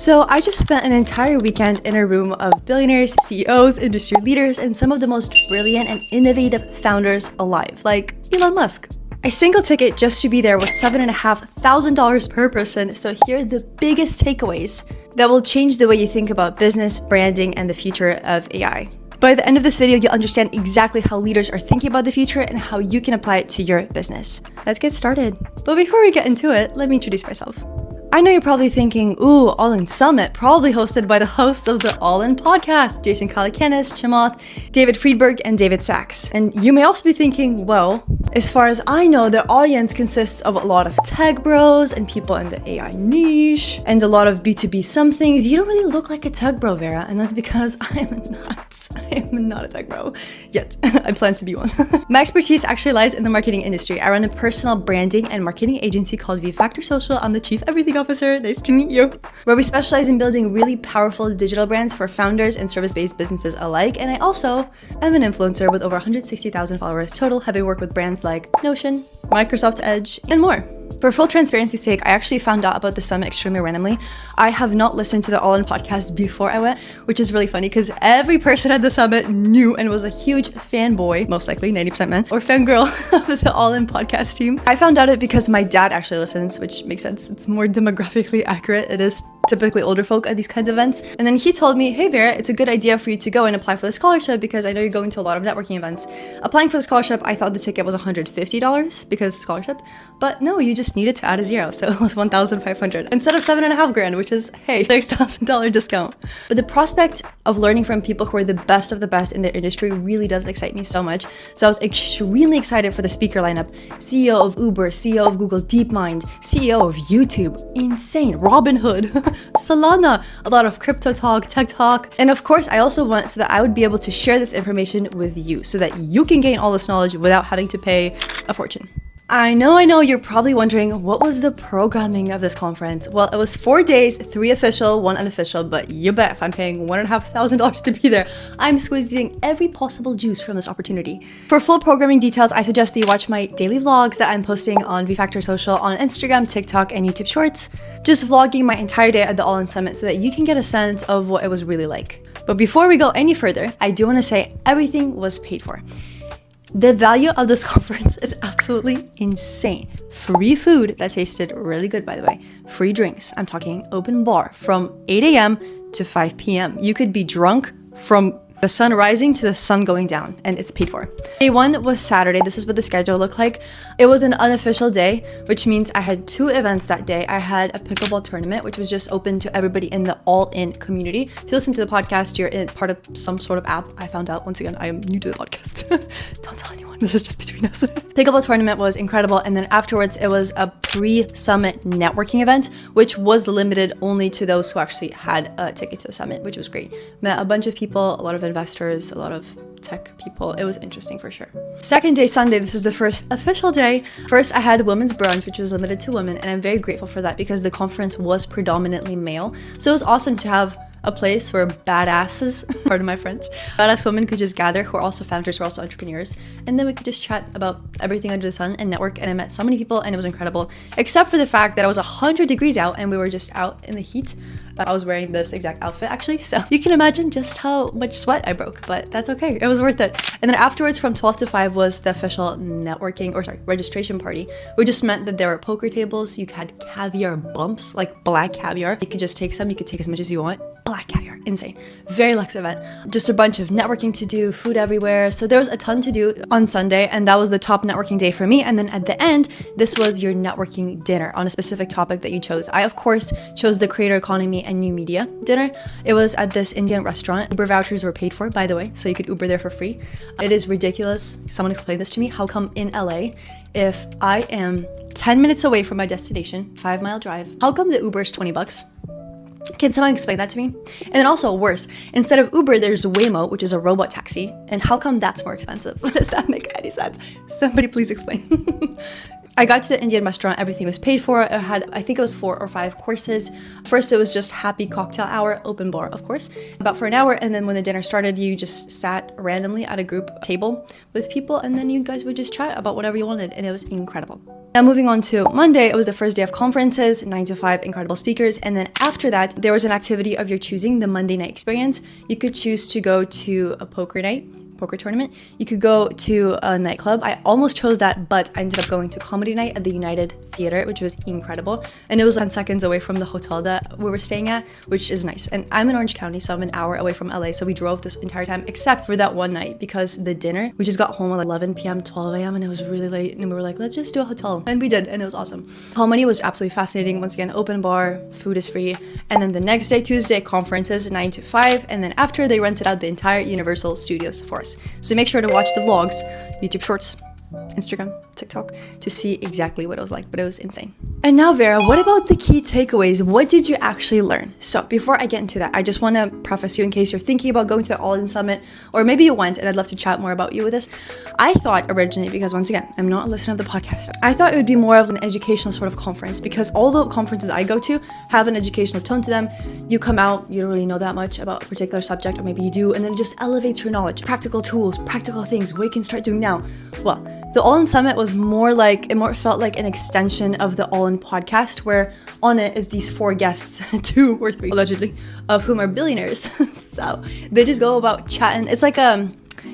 So I just spent an entire weekend in a room of billionaires, CEOs, industry leaders, and some of the most brilliant and innovative founders alive, like Elon Musk. A single ticket just to be there was $7,500 per person, so here are the biggest takeaways that will change the way you think about business, branding, and the future of AI. By the end of this video, you'll understand exactly how leaders are thinking about the future and how you can apply it to your business. Let's get started. But before we get into it, let me introduce myself. I know you're probably thinking, ooh, All In Summit, probably hosted by the hosts of the All In podcast, Jason Calacanis, Chamath, David Friedberg, and David Sachs. And you may also be thinking, well, as far as I know, their audience consists of a lot of tech bros and people in the AI niche and a lot of B2B somethings. You don't really look like a tech bro, Vera, and that's because I am not a tech bro yet. I plan to be one. My expertise actually lies in the marketing industry. I run a personal branding and marketing agency called V-Factor Social. I'm the Chief Everything Officer. Nice to meet you. Where we specialize in building really powerful digital brands for founders and service-based businesses alike. And I also am an influencer with over 160,000 followers total, having worked with brands like Notion, Microsoft Edge, and more. For full transparency's sake, I actually found out about the summit extremely randomly. I have not listened to the All In podcast before I went, which is really funny because every person at the summit knew and was a huge fanboy, most likely 90% men, or fangirl of the All In podcast team. I found out it because my dad actually listens, which makes sense. It's more demographically accurate. It is typically older folk at these kinds of events. And then he told me, hey Vera, it's a good idea for you to go and apply for the scholarship because I know you're going to a lot of networking events. Applying for the scholarship, I thought the ticket was $150 because scholarship, but no, you just needed to add a zero. So it was $1,500 instead of $7,500, which is, hey, $6,000 discount. But the prospect of learning from people who are the best of the best in their industry really does excite me so much. So I was extremely excited for the speaker lineup. CEO of Uber, CEO of Google DeepMind, CEO of YouTube, insane, Robinhood, Solana, a lot of crypto talk, tech talk. And of course, I also went so that I would be able to share this information with you so that you can gain all this knowledge without having to pay a fortune. I know, you're probably wondering, what was the programming of this conference? Well, it was 4 days, 3 official, 1 unofficial, but you bet if I'm paying $1,500 to be there, I'm squeezing every possible juice from this opportunity. For full programming details, I suggest that you watch my daily vlogs that I'm posting on V-Factor Social on Instagram, TikTok, and YouTube Shorts. Just vlogging my entire day at the All In Summit so that you can get a sense of what it was really like. But before we go any further, I do want to say everything was paid for. The value of this conference is absolutely insane. Free food that tasted really good, by the way. Free drinks. I'm talking open bar from 8 a.m. to 5 p.m. You could be drunk from the sun rising to the sun going down, and it's paid for. Day 1 was Saturday. This is what the schedule looked like. It was an unofficial day, which means I had 2 events that day. I had a pickleball tournament, which was just open to everybody in the All In community. If you listen to the podcast, you're part of some sort of app. I found out, once again, I am new to the podcast. Don't tell anyone. This is just between us. Pickleball tournament was incredible, and then afterwards, it was a pre-summit networking event, which was limited only to those who actually had a ticket to the summit, which was great. Met a bunch of people, a lot of investors, a lot of tech people. It was interesting for sure. Second day, Sunday, this is the first official day. First, I had women's brunch, which was limited to women, and I'm very grateful for that because the conference was predominantly male. So it was awesome to have a place where badasses, pardon my French, badass women could just gather who are also founders, who are also entrepreneurs. And then we could just chat about everything under the sun and network. And I met so many people and it was incredible, except for the fact that it was 100 degrees out and we were just out in the heat. I was wearing this exact outfit actually. So you can imagine just how much sweat I broke, but that's okay. It was worth it. And then afterwards from 12 to 5 was the official registration party, which just meant that there were poker tables. You had caviar bumps, like black caviar. You could just take some, you could take as much as you want. Black caviar, insane. Very luxe event. Just a bunch of networking to do, food everywhere. So there was a ton to do on Sunday, and that was the top networking day for me. And then at the end, this was your networking dinner on a specific topic that you chose. I, of course, chose the creator economy and new media dinner. It was at this Indian restaurant. Uber vouchers were paid for, by the way, so you could Uber there for free. It is ridiculous. Someone explained this to me. How come in LA, if I am 10 minutes away from my destination, 5-mile drive, how come the Uber is $20? Can someone explain that to me? And then also worse, instead of Uber, there's Waymo, which is a robot taxi. And how come that's more expensive? Does that make any sense? Somebody please explain. I got to the Indian restaurant, everything was paid for. It had, I think it was 4 or 5 courses. First, it was just happy cocktail hour, open bar, of course, about for an hour. And then when the dinner started, you just sat randomly at a group table with people, and then you guys would just chat about whatever you wanted, and it was incredible. Now moving on to Monday, it was the first day of conferences, 9 to 5, incredible speakers. And then after that, there was an activity of your choosing, the Monday night experience. You could choose to go to a poker tournament. You could go to a nightclub. I almost chose that, but I ended up going to comedy night at the United Theater, which was incredible. And it was 10 seconds away from the hotel that we were staying at, which is nice. And I'm in Orange County, so I'm an hour away from LA. So we drove this entire time, except for that one night, because the dinner, we just got home at 11 p.m., 12 a.m. and it was really late. And we were like, let's just do a hotel. And we did, and it was awesome. Comedy was absolutely fascinating. Once again, open bar, food is free. And then the next day, Tuesday, conferences, 9 to 5. And then after, they rented out the entire Universal Studios for us. So make sure to watch the vlogs, YouTube Shorts, Instagram, TikTok, to see exactly what it was like, but it was insane. And now, Vera, what about the key takeaways? What did you actually learn? So before I get into that, I just want to preface you in case you're thinking about going to the All-In Summit, or maybe you went, and I'd love to chat more about you with this. I thought originally, because once again, I'm not a listener of the podcast, I thought it would be more of an educational sort of conference, because all the conferences I go to have an educational tone to them. You come out, you don't really know that much about a particular subject, or maybe you do, and then it just elevates your knowledge. Practical tools, practical things, what you can start doing now. Well, the All-In Summit was more like, it more felt like an extension of the All-In podcast, where on it is these 4 guests, 2 or 3 allegedly, of whom are billionaires. So they just go about chatting. It's like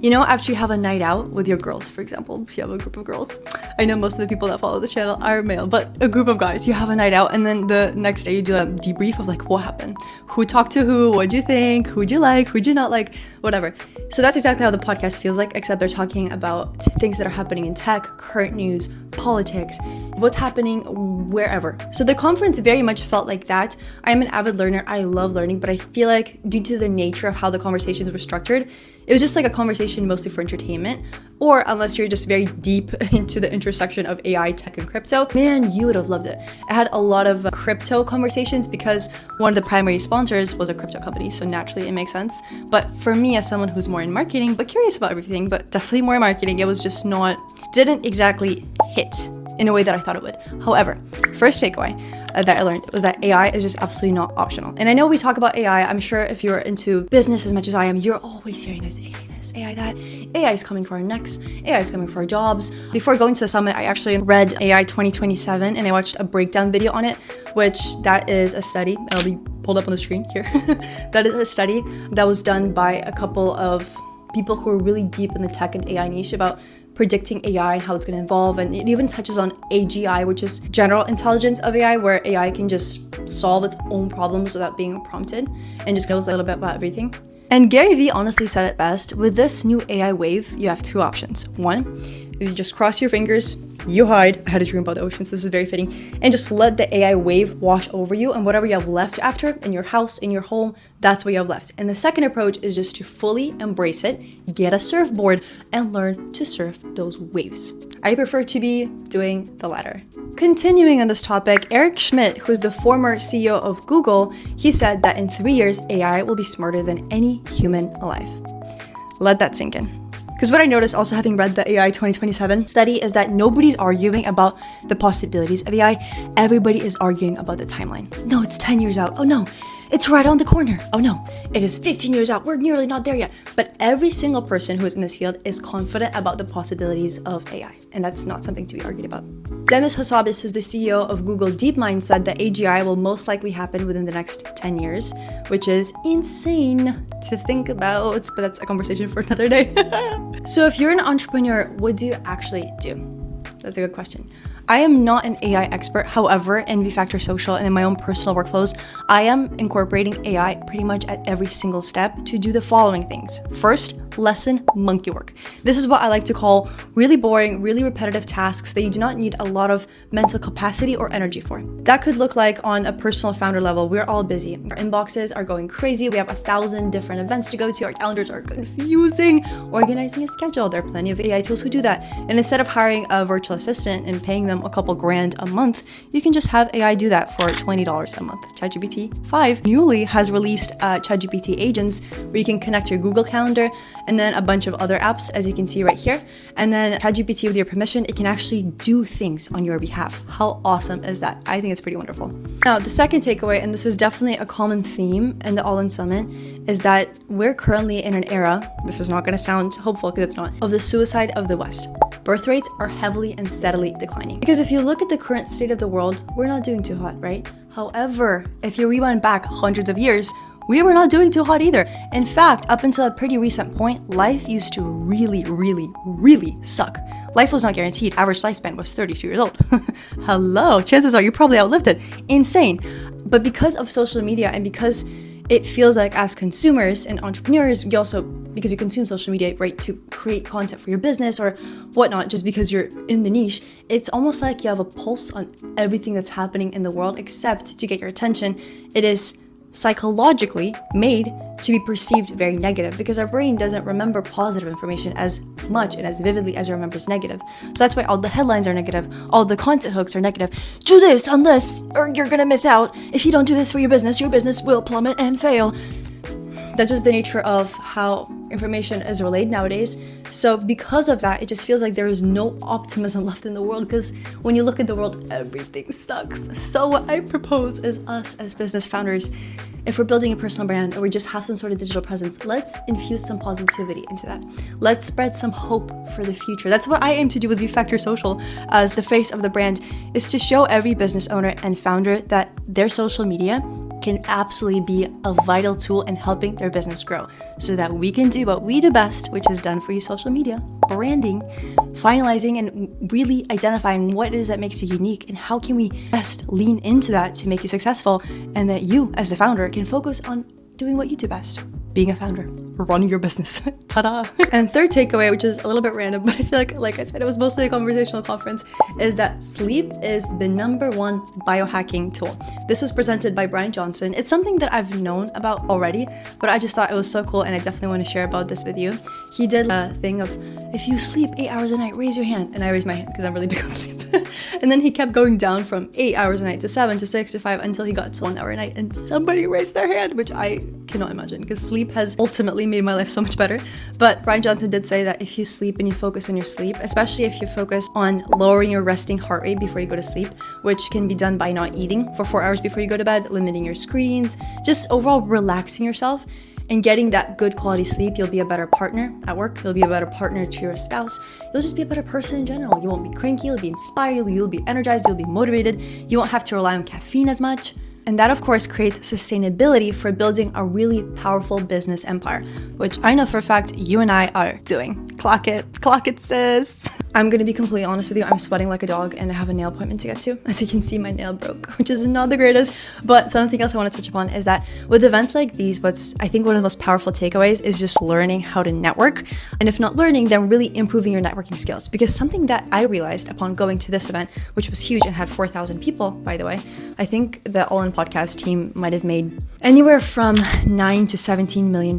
you know, after you have a night out with your girls, for example, if you have a group of girls, I know most of the people that follow this channel are male, but a group of guys, you have a night out, and then the next day you do a debrief of like what happened, who talked to who, what'd you think, who'd you like, who'd you not like, whatever. So that's exactly how the podcast feels like, except they're talking about things that are happening in tech, current news, politics, what's happening wherever. So the conference very much felt like that. I am an avid learner. I love learning, but I feel like due to the nature of how the conversations were structured, it was just like a conversation mostly for entertainment, or unless you're just very deep into the intersection of AI, tech, and crypto, man, you would have loved it. I had a lot of crypto conversations because one of the primary sponsors was a crypto company, so naturally it makes sense. But for me, as someone who's more in marketing, but curious about everything, but definitely more in marketing, it was just didn't exactly hit in a way that I thought it would. However, first takeaway that I learned was that AI is just absolutely not optional. And I know we talk about AI. I'm sure if you're into business as much as I am, you're always hearing this, AI that. AI is coming for our necks. AI is coming for our jobs. Before going to the summit, I actually read AI 2027 and I watched a breakdown video on it, which that is a study. It'll be pulled up on the screen here. That is a study that was done by a couple of people who are really deep in the tech and AI niche about predicting AI and how it's going to evolve. And it even touches on AGI, which is general intelligence of AI, where AI can just solve its own problems without being prompted and just knows a little bit about everything. And Gary Vee honestly said it best. With this new AI wave, you have 2 options. One is you just cross your fingers, you hide. I had a dream about the ocean, so this is very fitting. And just let the AI wave wash over you, and whatever you have left after, in your house, in your home, that's what you have left. And the second approach is just to fully embrace it, get a surfboard, and learn to surf those waves. I prefer to be doing the latter. Continuing on this topic, Eric Schmidt, who's the former CEO of Google, he said that in 3 years, AI will be smarter than any human alive. Let that sink in. Because what I noticed also having read the AI 2027 study is that nobody's arguing about the possibilities of AI. Everybody is arguing about the timeline. No, it's 10 years out. Oh no, it's right on the corner. Oh no, it is 15 years out. We're nearly not there yet. But every single person who is in this field is confident about the possibilities of AI. And that's not something to be argued about. Demis Hassabis, who's the CEO of Google DeepMind, said that AGI will most likely happen within the next 10 years, which is insane to think about, but that's a conversation for another day. So if you're an entrepreneur, what do you actually do? That's a good question. I am not an AI expert. However, in VFactor Social and in my own personal workflows, I am incorporating AI pretty much at every single step to do the following things. First, lesson monkey work. This is what I like to call really boring, really repetitive tasks that you do not need a lot of mental capacity or energy for. That could look like on a personal founder level, we're all busy. Our inboxes are going crazy. We have 1,000 different events to go to. Our calendars are confusing. Organizing a schedule. There are plenty of AI tools who do that. And instead of hiring a virtual assistant and paying them a couple grand a month, you can just have AI do that for $20 a month. ChatGPT 5 newly has released ChatGPT agents where you can connect your Google Calendar and then a bunch of other apps, as you can see right here. And then ChatGPT, with your permission, it can actually do things on your behalf. How awesome is that? I think it's pretty wonderful. Now, the second takeaway, and this was definitely a common theme in the All-In Summit, is that we're currently in an era, this is not going to sound hopeful because it's not, of the suicide of the West. Birth rates are heavily and steadily declining. Because if you look at the current state of the world, we're not doing too hot, right? However, if you rewind back hundreds of years, we were not doing too hot either. In fact, up until a pretty recent point, life used to really, really, really suck. Life was not guaranteed. Average lifespan was 32 years old. Hello, chances are you probably outlived it. Insane. But because of social media and because it feels like as consumers and entrepreneurs, you also, because you consume social media, right, to create content for your business or whatnot, just because you're in the niche, it's almost like you have a pulse on everything that's happening in the world, except to get your attention. It is psychologically made to be perceived very negative because our brain doesn't remember positive information as much and as vividly as it remembers negative. So that's why all the headlines are negative, all the content hooks are negative. Do this on this or you're gonna miss out. If you don't do this for your business will plummet and fail. That's just the nature of how information is relayed nowadays. So because of that, it just feels like there is no optimism left in the world, because when you look at the world, everything sucks. So what I propose is us as business founders, if we're building a personal brand or we just have some sort of digital presence, let's infuse some positivity into that. Let's spread some hope for the future. That's what I aim to do with Factor Social as the face of the brand, is to show every business owner and founder that their social media can absolutely be a vital tool in helping their business grow, so that we can do what we do best, which is done for you social media, branding, finalizing and really identifying what it is that makes you unique and how can we best lean into that to make you successful, and that you as the founder can focus on doing what you do best, being a founder, running your business. Ta-da! And third takeaway, which is a little bit random, but I feel like I said, it was mostly a conversational conference, is that sleep is the #1 biohacking tool. This was presented by Brian Johnson. It's something that I've known about already, but I just thought it was so cool and I definitely want to share about this with you. He did a thing of, if you sleep 8 hours a night, raise your hand. And I raised my hand because I'm really big on sleep. And then he kept going down from 8 hours a night to 7 to 6 to 5 until he got to 1 hour a night. And somebody raised their hand, which I cannot imagine, because sleep has ultimately made my life so much better. But Brian Johnson did say that if you sleep and you focus on your sleep, especially if you focus on lowering your resting heart rate before you go to sleep, which can be done by not eating for 4 hours before you go to bed, limiting your screens, just overall relaxing yourself and getting that good quality sleep, you'll be a better partner at work. You'll be a better partner to your spouse. You'll just be a better person in general. You won't be cranky, you'll be inspired, you'll be energized, you'll be motivated. You won't have to rely on caffeine as much. And that, of course, creates sustainability for building a really powerful business empire, which I know for a fact you and I are doing. Clock it, sis. I'm gonna be completely honest with you, I'm sweating like a dog and I have a nail appointment to get to. As you can see, my nail broke, which is not the greatest. But something else I want to touch upon is that with events like these, I think one of the most powerful takeaways is just learning how to network. And if not learning, then really improving your networking skills. Because something that I realized upon going to this event, which was huge and had 4,000 people, by the way, I think the All-In podcast team might have made anywhere from $9 to $17 million,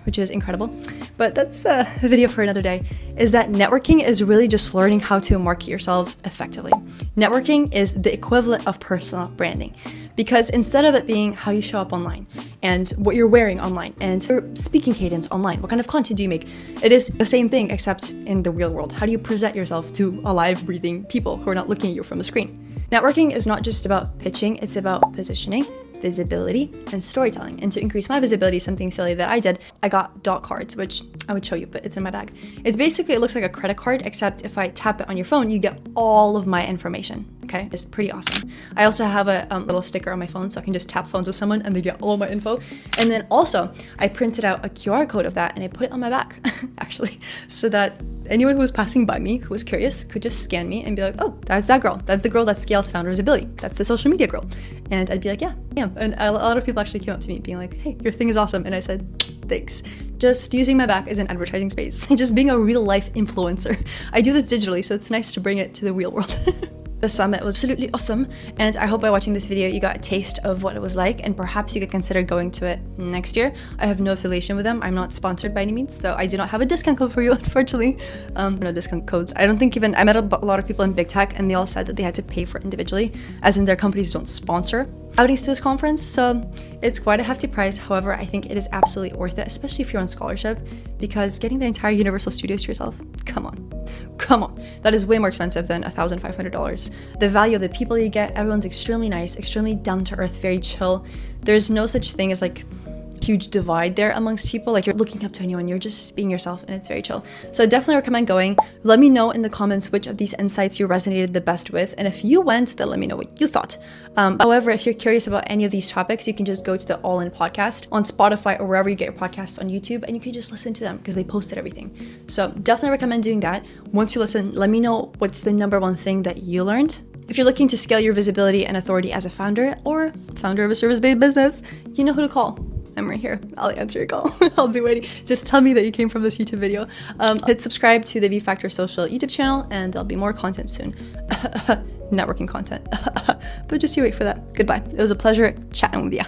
which is incredible. But that's a video for another day, is that networking is really just learning how to market yourself effectively. Networking is the equivalent of personal branding, because instead of it being how you show up online and what you're wearing online and your speaking cadence online, what kind of content do you make, it is the same thing except in the real world. How do you present yourself to alive, breathing people who are not looking at you from a screen? Networking is not just about pitching, it's about positioning, visibility, and storytelling. And to increase my visibility, something silly that I did, I got dot cards, which I would show you, but it's in my bag. It's basically, it looks like a credit card, except if I tap it on your phone, you get all of my information. Okay, it's pretty awesome. I also have a little sticker on my phone, so I can just tap phones with someone and they get all my info. And then also, I printed out a QR code of that and I put it on my back, actually, so that anyone who was passing by me, who was curious, could just scan me and be like, oh, that's that girl. That's the girl that scales founder visibility. That's the social media girl. And I'd be like, yeah. And a lot of people actually came up to me being like, hey, your thing is awesome. And I said, thanks. Just using my back as an advertising space. Just being a real life influencer. I do this digitally, so it's nice to bring it to the real world. The summit was absolutely awesome, and I hope by watching this video you got a taste of what it was like, and perhaps you could consider going to it next year. I have no affiliation with them. I'm not sponsored by any means, so I do not have a discount code for you, unfortunately. No discount codes. I don't think even, I met a lot of people in big tech and they all said that they had to pay for individually, as in their companies don't sponsor outings to this conference, so it's quite a hefty price. However, I think it is absolutely worth it, especially if you're on scholarship, because getting the entire Universal Studios to yourself, come on, that is way more expensive than $1,500. The value of the people you get, everyone's extremely nice, extremely down to earth, very chill. There's no such thing as like huge divide there amongst people, like you're looking up to anyone, you're just being yourself, and it's very chill. So I definitely recommend going. Let me know in the comments which of these insights you resonated the best with, and if you went, then let me know what you thought. However, if you're curious about any of these topics, you can just go to the All In podcast on Spotify or wherever you get your podcasts on YouTube, and you can just listen to them because they posted everything. So definitely recommend doing that. Once you listen, let me know what's the #1 thing that you learned. If you're looking to scale your visibility and authority as a founder or founder of a service-based business, you know who to call. I'm right here. I'll answer your call. I'll be waiting. Just tell me that you came from this YouTube video. Hit subscribe to the V Factor Social YouTube channel, and there'll be more content soon. Networking content. But just you wait for that. Goodbye. It was a pleasure chatting with you.